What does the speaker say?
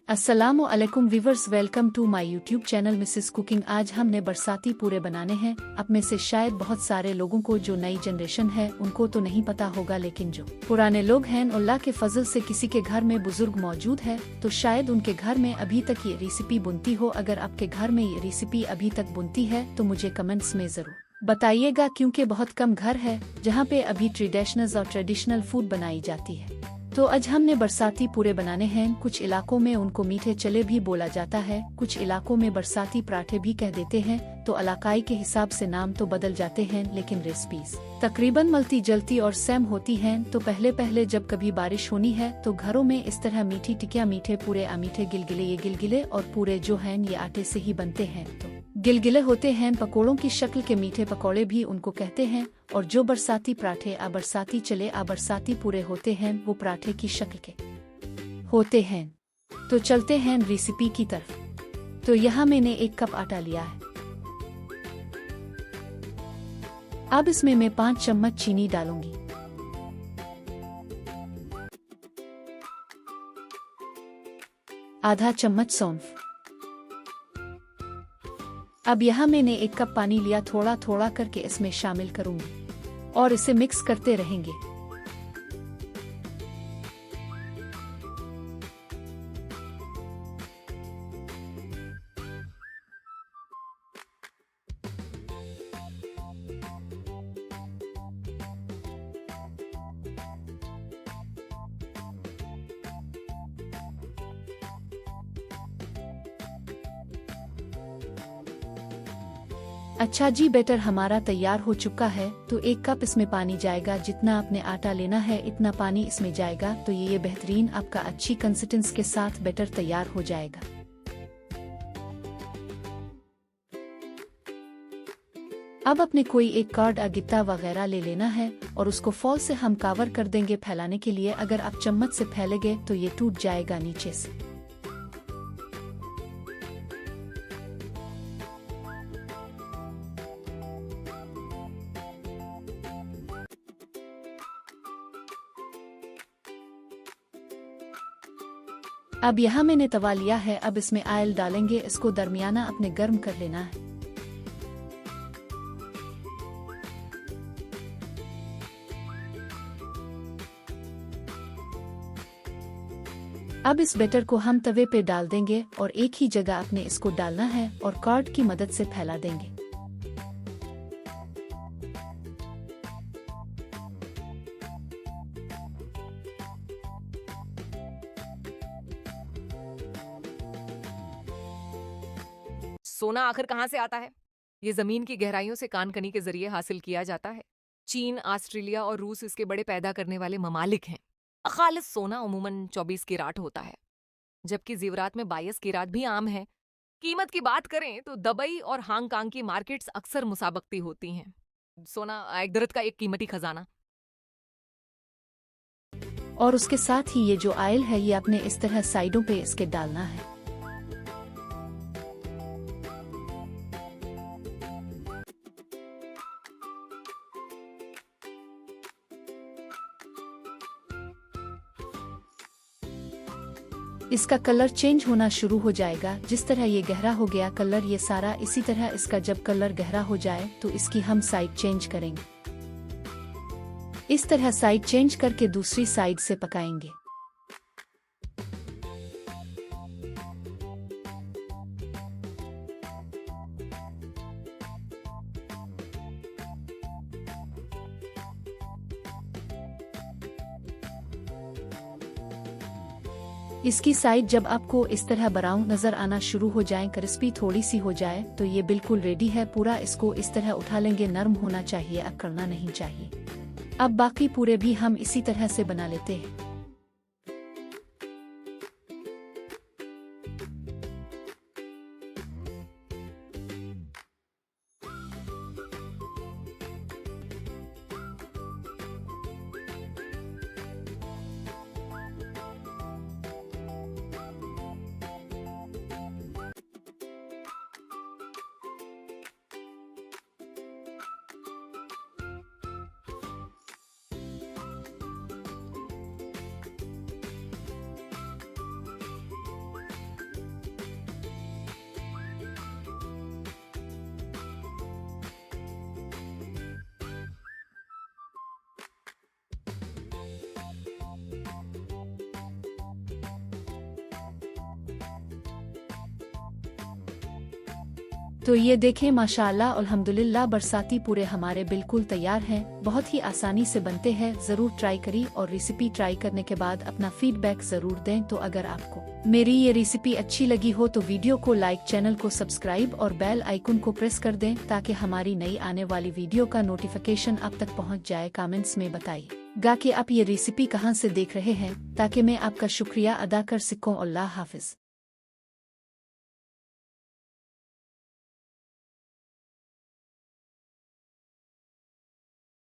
अस्सलामु अलैकुम viewers, welcome to my YouTube channel Mrs cooking. आज हमने बरसाती पूरे बनाने हैं। अब में से शायद बहुत सारे लोगों को, जो नई जनरेशन है उनको तो नहीं पता होगा, लेकिन जो पुराने लोग हैं, अल्लाह के फजल से किसी के घर में बुजुर्ग मौजूद है तो शायद उनके घर में अभी तक ये रेसिपी बुनती हो। अगर आपके घर में ये रेसिपी अभी तक बुनती है तो मुझे कमेंट्स में जरूर बताइएगा, क्योंकि बहुत कम घर है जहाँ पे अभी ट्रेडिशनल फूड बनाई जाती है। तो आज हमने बरसाती पूरे बनाने हैं। कुछ इलाकों में उनको मीठे चले भी बोला जाता है, कुछ इलाकों में बरसाती पराठे भी कह देते हैं। तो इलाकाई के हिसाब से नाम तो बदल जाते हैं, लेकिन रेसिपीज तकरीबन मिलती जलती और सेम होती हैं। तो पहले जब कभी बारिश होनी है तो घरों में इस तरह मीठी टिकिया, मीठे पूरे, मीठे गिलगिले। ये गिलगिले और पूरे जो हैं ये आटे से ही बनते हैं। तो गिलगिले होते हैं पकोड़ों की शक्ल के, मीठे पकोड़े भी उनको कहते हैं। और जो बरसाती पराठे बरसाती चले बरसाती पूरे होते हैं वो पराठे की शक्ल के होते हैं। तो चलते हैं रेसिपी की तरफ। तो यहाँ मैंने 1 कप आटा लिया है। अब इसमें मैं 5 चम्मच चीनी डालूंगी। आधा चम्मच सौंफ। अब यहाँ मैंने 1 कप पानी लिया, थोड़ा थोड़ा करके इसमें शामिल करूंगी और इसे मिक्स करते रहेंगे। अच्छा जी, बैटर हमारा तैयार हो चुका है। तो 1 कप इसमें पानी जाएगा, जितना आपने आटा लेना है इतना पानी इसमें जाएगा। तो ये बेहतरीन आपका अच्छी कंसिस्टेंसी के साथ बैटर तैयार हो जाएगा। अब अपने कोई एक कार्ड गित्ता वगैरह ले लेना है और उसको फॉल से हम कवर कर देंगे फैलाने के लिए। अगर आप चम्मच से फैलेंगे तो ये टूट जाएगा नीचे से। अब यहाँ मैंने तवा लिया है। अब इसमें ऑयल डालेंगे, इसको दरमियाना अपने गर्म कर लेना है। अब इस बैटर को हम तवे पे डाल देंगे और एक ही जगह अपने इसको डालना है और कार्ड की मदद से फैला देंगे। सोना आखिर कहाँ से आता है? ये जमीन की गहराइयों से कानकनी के जरिए हासिल किया जाता है। चीन, ऑस्ट्रेलिया और रूस इसके बड़े पैदा करने वाले ममालिक हैं। खालिस सोना उमूमन 24 किराट होता है, जबकि जेवरात में 22 किरात भी आम है। कीमत की बात करें तो दुबई और हांगकांग की मार्केट्स अक्सर मुसाबकती होती हैं। सोना एक दरख्त का एक कीमती खजाना। और उसके साथ ही ये जो ऑयल है ये अपने इस तरह साइडों पे इसके डालना है। इसका कलर चेंज होना शुरू हो जाएगा। जिस तरह ये गहरा हो गया कलर, ये सारा इसी तरह इसका जब कलर गहरा हो जाए तो इसकी हम साइड चेंज करेंगे। इस तरह साइड चेंज करके दूसरी साइड से पकाएंगे। इसकी साइड जब आपको इस तरह ब्राउन नजर आना शुरू हो जाए, क्रिस्पी थोड़ी सी हो जाए, तो ये बिल्कुल रेडी है। पूरा इसको इस तरह उठा लेंगे, नरम होना चाहिए, अकड़ना नहीं चाहिए। अब बाकी पूरे भी हम इसी तरह से बना लेते हैं। तो ये देखें माशाअल्लाह अल्हम्दुलिल्लाह बरसाती पूरे हमारे बिल्कुल तैयार हैं। बहुत ही आसानी से बनते हैं। ज़रूर ट्राई करिए और रेसिपी ट्राई करने के बाद अपना फीडबैक ज़रूर दें। तो अगर आपको मेरी ये रेसिपी अच्छी लगी हो तो वीडियो को लाइक, चैनल को सब्सक्राइब और बेल आइकन को प्रेस कर दें ताकि हमारी नई आने वाली वीडियो का नोटिफिकेशन आप तक पहुंच जाए। कमेंट्स में बताइएगा कि आप ये रेसिपी कहां से देख रहे हैं ताकि मैं आपका शुक्रिया अदा कर सकूं। अल्लाह हाफिज।